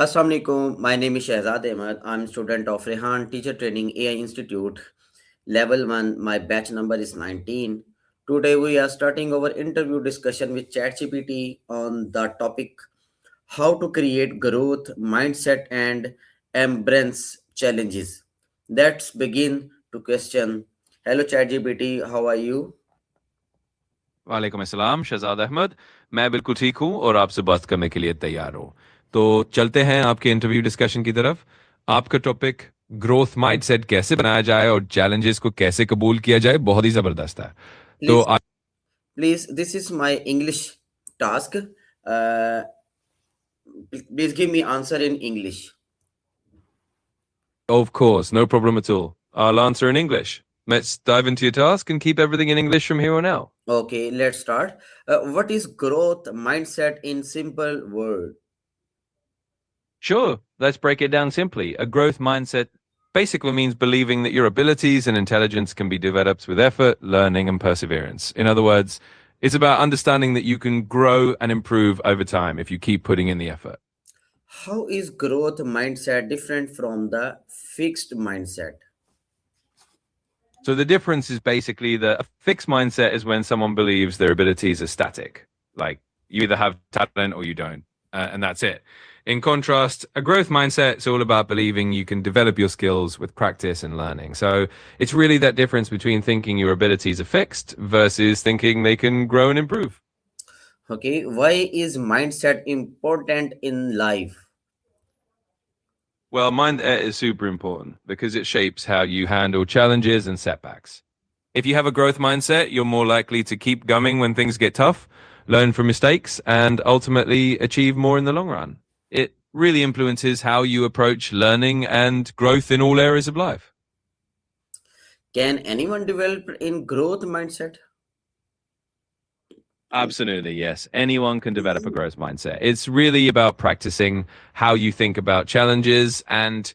Assalamu alaikum. My name is Shahzad Ahmed. I'm student of Rehan Teacher Training AI Institute, Level 1. My batch number is 19. Today we are starting our interview discussion with ChatGPT on the topic how to create growth, mindset and embrace challenges. Let's begin to question. Hello ChatGPT, how are you? وعلیکم السلام شہزاد احمد. میں بالکل ٹھیک ہوں اور آپ سے بات کرنے کے لیے تیار ہوں. تو چلتے ہیں آپ کے انٹرویو ڈسکشن کی طرف. آپ کا ٹاپک گروتھ مائنڈ سیٹ کیسے بنایا جائے اور چیلنجز کو کیسے قبول کیا جائے بہت ہی زبردست ہے. تو Please, please, this is my English task. Uh, please give me answer in English. of course, no problem at all. I'll answer in English. Let's dive into your task and keep everything in English from here on out. Okay, let's start. What is growth mindset in simple word? Sure, let's break it down simply. A growth mindset basically means believing that your abilities and intelligence can be developed with effort, learning, and perseverance. In other words, it's about understanding that you can grow and improve over time if you keep putting in the effort. How is growth mindset different from the fixed mindset? So the difference is basically that a fixed mindset is when someone believes their abilities are static. Like you either have talent or you don't, and that's it. In contrast, a growth mindset is all about believing you can develop your skills with practice and learning. So it's really that difference between thinking your abilities are fixed versus thinking they can grow and improve. Okay, why is mindset important in life? Well, mindset is super important because it shapes how you handle challenges and setbacks. If you have a growth mindset, you're more likely to keep going when things get tough, learn from mistakes, and ultimately achieve more in the long run. It really influences how you approach learning and growth in all areas of life. Can anyone develop in growth mindset? Absolutely, yes. Anyone can develop a growth mindset. It's really about practicing how you think about challenges and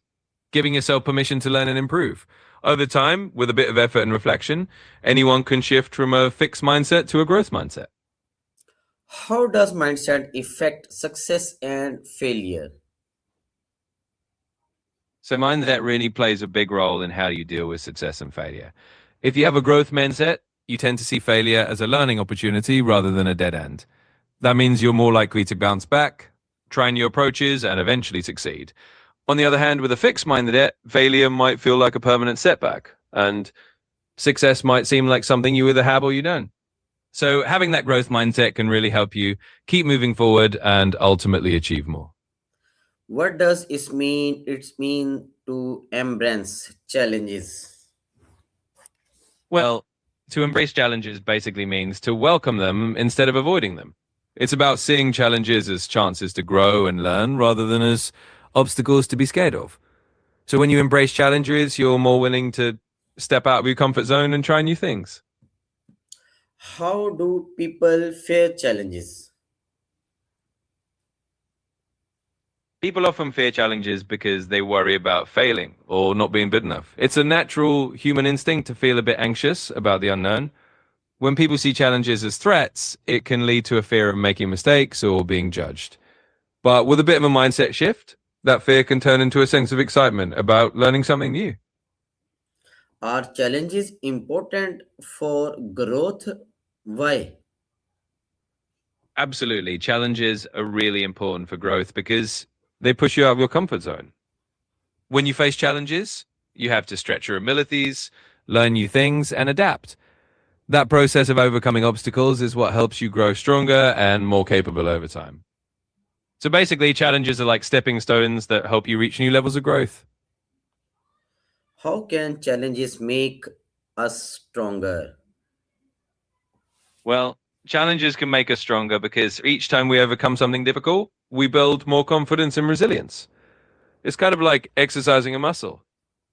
giving yourself permission to learn and improve. Over time, with a bit of effort and reflection, anyone can shift from a fixed mindset to a growth mindset. How does mindset affect success and failure? So mindset really plays a big role in how you deal with success and failure. If you have a growth mindset, you tend to see failure as a learning opportunity rather than a dead end. That means you're more likely to bounce back, try new approaches, and eventually succeed. On the other hand, with a fixed mindset, failure might feel like a permanent setback, and success might seem like something you either have or you don't. So having that growth mindset can really help you keep moving forward and ultimately achieve more. What does it mean? It's mean to embrace challenges. Well, to embrace challenges basically means to welcome them instead of avoiding them. It's about seeing challenges as chances to grow and learn rather than as obstacles to be scared of. So when you embrace challenges, you're more willing to step out of your comfort zone and try new things. How do people face challenges? People often fear challenges because they worry about failing or not being good enough. It's a natural human instinct to feel a bit anxious about the unknown. When people see challenges as threats, it can lead to a fear of making mistakes or being judged. But with a bit of a mindset shift, that fear can turn into a sense of excitement about learning something new. Are challenges important for growth? Why? Absolutely. Challenges are really important for growth because they push you out of your comfort zone. When you face challenges, you have to stretch your abilities, learn new things, and adapt. That process of overcoming obstacles is what helps you grow stronger and more capable over time. So basically, challenges are like stepping stones that help you reach new levels of growth. How can challenges make us stronger? Well, challenges can make us stronger because each time we overcome something difficult, we build more confidence and resilience. It's kind of like exercising a muscle.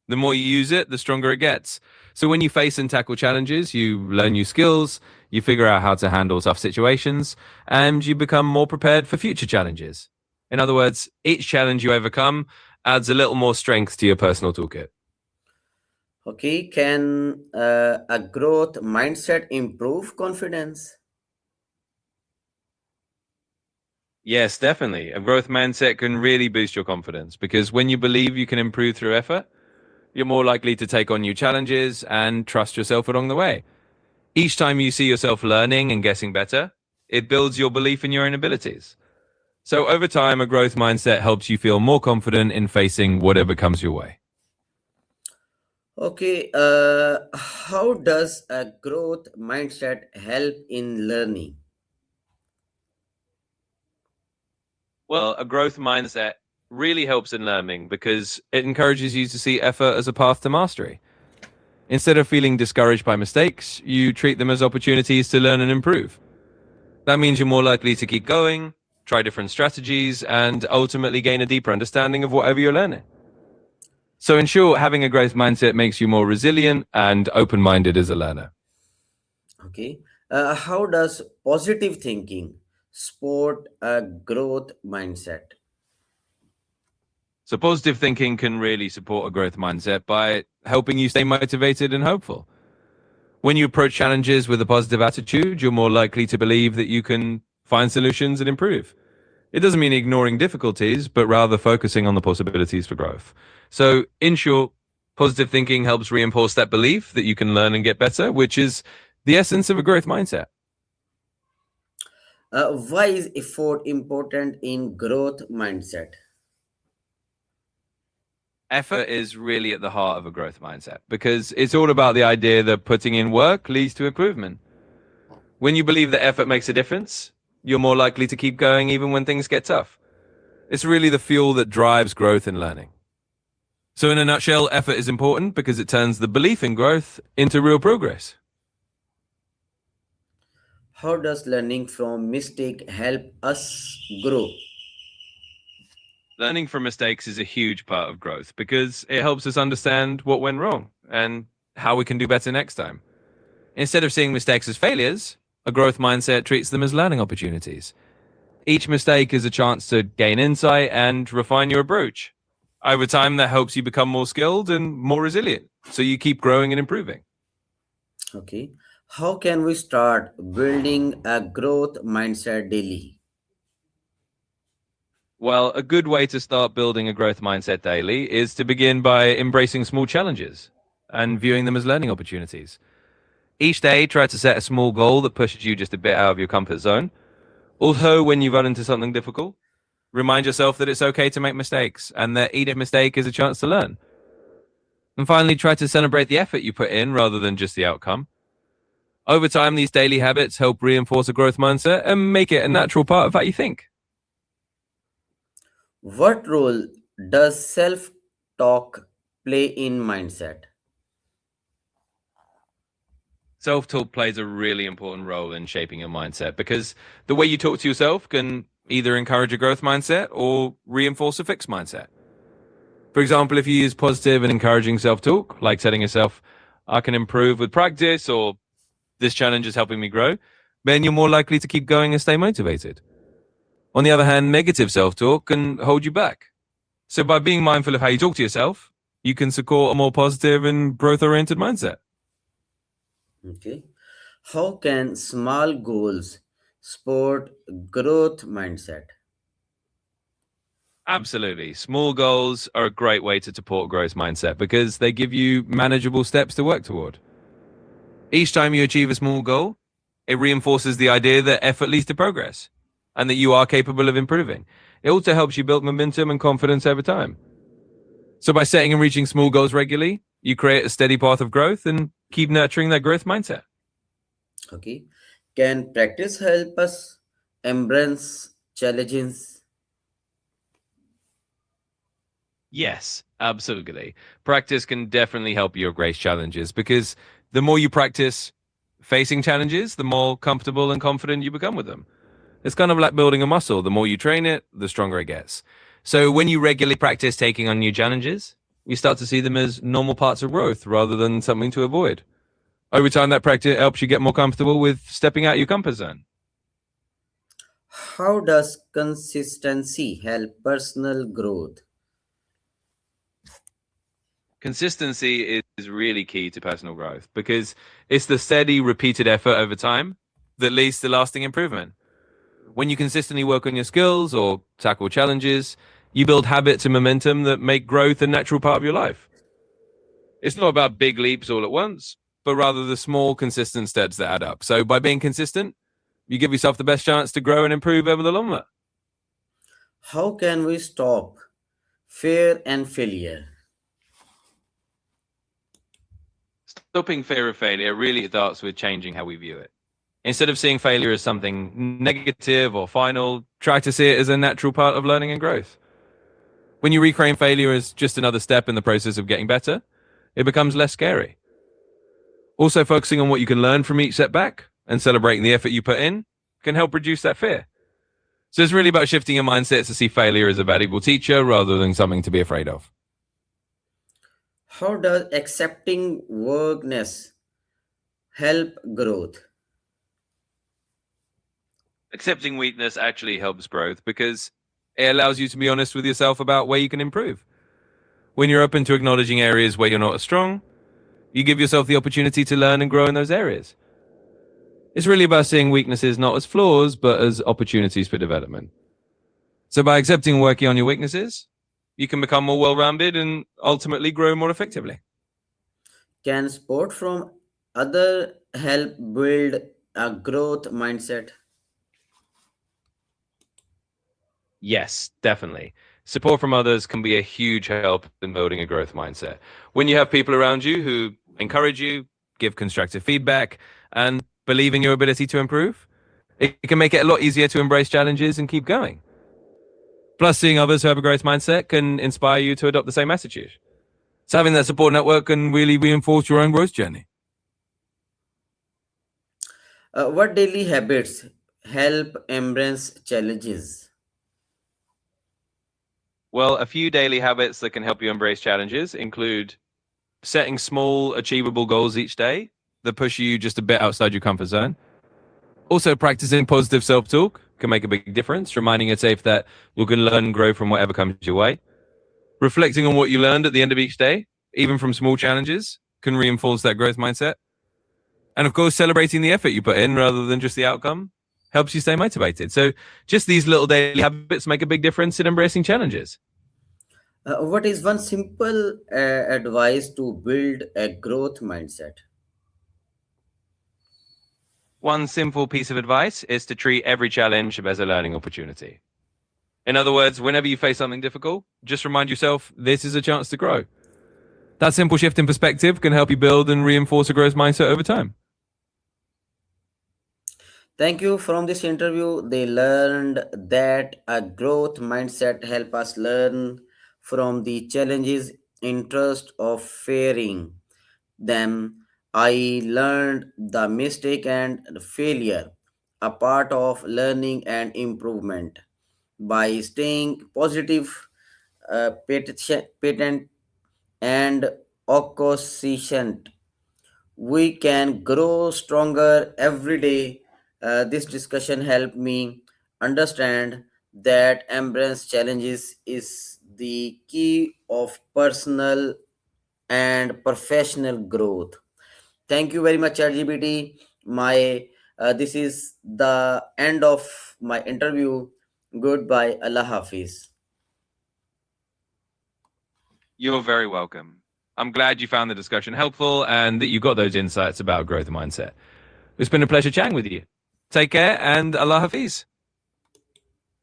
The more you use it, the stronger it gets. So when you face and tackle challenges, you learn new skills, you figure out how to handle tough situations, and you become more prepared for future challenges. In other words, each challenge you overcome adds a little more strength to your personal toolkit. Okay, can a growth mindset improve confidence? Yes, definitely. A growth mindset can really boost your confidence because when you believe you can improve through effort, you're more likely to take on new challenges and trust yourself along the way. Each time you see yourself learning and getting better, it builds your belief in your own abilities. So over time, a growth mindset helps you feel more confident in facing whatever comes your way. Okay, how does a growth mindset help in learning? Well, a growth mindset really helps in learning because it encourages you to see effort as a path to mastery. Instead of feeling discouraged by mistakes, you treat them as opportunities to learn and improve. That means you're more likely to keep going, try different strategies, and ultimately gain a deeper understanding of whatever you're learning. So in short, having a growth mindset makes you more resilient and open-minded as a learner. Okay, how does positive thinking support a growth mindset? So positive thinking can really support a growth mindset by helping you stay motivated and hopeful. When you approach challenges with a positive attitude, you're more likely to believe that you can find solutions and improve. It doesn't mean ignoring difficulties, but rather focusing on the possibilities for growth. So, in short, positive thinking helps reinforce that belief that you can learn and get better, which is the essence of a growth mindset. Why is effort important in growth mindset? Effort is really at the heart of a growth mindset because it's all about the idea that putting in work leads to improvement. When you believe that effort makes a difference, you're more likely to keep going even when things get tough. It's really the fuel that drives growth and learning. So in a nutshell, effort is important because it turns the belief in growth into real progress. How does learning from mistake help us grow? Learning from mistakes is a huge part of growth because it helps us understand what went wrong and how we can do better next time. Instead of seeing mistakes as failures, a growth mindset treats them as learning opportunities. Each mistake is a chance to gain insight and refine your approach. Over time, that helps you become more skilled and more resilient, so you keep growing and improving. Okay, how can we start building a growth mindset daily? Well, a good way to start building a growth mindset daily is to begin by embracing small challenges and viewing them as learning opportunities. Each day, try to set a small goal that pushes you just a bit out of your comfort zone. Also, when you run into something difficult, remind yourself that it's okay to make mistakes and that each mistake is a chance to learn. And finally, try to celebrate the effort you put in rather than just the outcome. Over time, these daily habits help reinforce a growth mindset and make it a natural part of how you think. What role does self talk play in mindset? Self-talk plays a really important role in shaping your mindset because the way you talk to yourself can either encourage a growth mindset or reinforce a fixed mindset. For example, if you use positive and encouraging self-talk, like telling yourself, I can improve with practice, or this challenge is helping me grow, then you're more likely to keep going and stay motivated. On the other hand, negative self-talk can hold you back. So by being mindful of how you talk to yourself, you can support a more positive and growth-oriented mindset. Okay, how can small goals support growth mindset? Absolutely. Small goals are a great way to support growth mindset because they give you manageable steps to work toward. Each time you achieve a small goal, it reinforces the idea that effort leads to progress and that you are capable of improving. It also helps you build momentum and confidence over time. So by setting and reaching small goals regularly, you create a steady path of growth and keep nurturing that growth mindset. Okay, can practice help us embrace challenges? Yes, absolutely. Practice can definitely help you embrace challenges because the more you practice facing challenges, the more comfortable and confident you become with them. It's kind of like building a muscle. The more you train it, the stronger it gets. So when you regularly practice taking on new challenges, you start to see them as normal parts of growth rather than something to avoid. Over time, that practice helps you get more comfortable with stepping out your comfort zone. How does consistency help personal growth? Consistency is really key to personal growth because it's the steady, repeated effort over time that leads to lasting improvement. When you consistently work on your skills or tackle challenges, you build habits and momentum that make growth a natural part of your life. It's not about big leaps all at once, but rather the small, consistent steps that add up. So by being consistent, you give yourself the best chance to grow and improve over the long run. How can we stop fear and failure? Stopping fear of failure really starts with changing how we view it. Instead of seeing failure as something negative or final, try to see it as a natural part of learning and growth. When you reframe failure as just another step in the process of getting better, it becomes less scary. Also, focusing on what you can learn from each setback and celebrating the effort you put in can help reduce that fear. So it's really about shifting your mindset to see failure as a valuable teacher rather than something to be afraid of. How does accepting weakness help growth? Accepting weakness actually helps growth because it allows you to be honest with yourself about where you can improve. When you're open to acknowledging areas where you're not as strong, you give yourself the opportunity to learn and grow in those areas. It's really about seeing weaknesses not as flaws, but as opportunities for development. So by accepting and working on your weaknesses, you can become more well-rounded and ultimately grow more effectively. Can support from other help build a growth mindset? Yes, definitely. Support from others can be a huge help in building a growth mindset. When you have people around you who encourage you, give constructive feedback, and believe in your ability to improve, it can make it a lot easier to embrace challenges and keep going. Plus, seeing others who have a growth mindset can inspire you to adopt the same attitude. So having that support network can really reinforce your own growth journey. What daily habits help embrace challenges? Well, a few daily habits that can help you embrace challenges include setting small, achievable goals each day that push you just a bit outside your comfort zone. Also, practicing positive self-talk can make a big difference, reminding yourself that you can learn and grow from whatever comes your way. Reflecting on what you learned at the end of each day, even from small challenges, can reinforce that growth mindset. And of course, celebrating the effort you put in rather than just the outcome helps you stay motivated. So just these little daily habits make a big difference in embracing challenges. What is one simple advice to build a growth mindset? One simple piece of advice is to treat every challenge as a learning opportunity. In other words, whenever you face something difficult, just remind yourself this is a chance to grow. That simple shift in perspective can help you build and reinforce a growth mindset over time. Thank you. From this interview, they learned that a growth mindset help us learn from the challenges interest of fearing them. I learned the mistake and failure, a part of learning and improvement. By staying positive, patent, and consistent, we can grow stronger every day. This discussion helped me understand that embrace challenges is the key of personal and professional growth. Thank you very much, ChatGPT. My this is the end of my interview. Goodbye. Allah Hafiz. You're very welcome. I'm glad you found the discussion helpful and that you got those insights about growth mindset. It's been a pleasure chatting with you. Take care and Allah Hafiz.